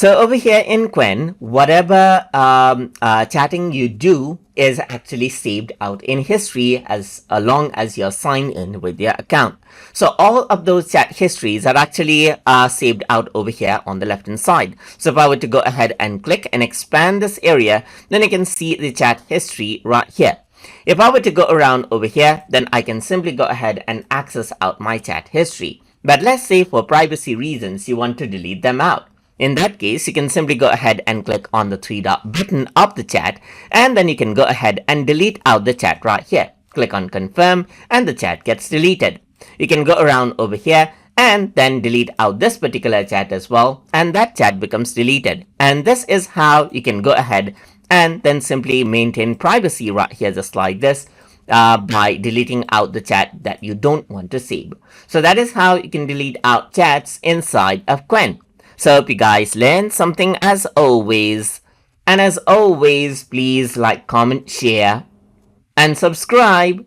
So over here in Qwen, whatever chatting you do is actually saved out in history as long as you're signed in with your account. So all of those chat histories are actually saved out over here on the left hand side. So if I were to go ahead and click and expand this area, then you can see the chat history right here. If I were to go around over here, then I can simply go ahead and access out my chat history. But let's say for privacy reasons, you want to delete them out. In that case, you can simply go ahead and click on the three dot button of the chat, and then you can go ahead and delete out the chat right here. Click on confirm and the chat gets deleted. You can go around over here and then delete out this particular chat as well, and that chat becomes deleted. And this is how you can go ahead and then simply maintain privacy right here, just like this, by deleting out the chat that you don't want to save. So that is how you can delete out chats inside of Qwen. So hope you guys learned something as always. And as always, please like, comment, share, and subscribe.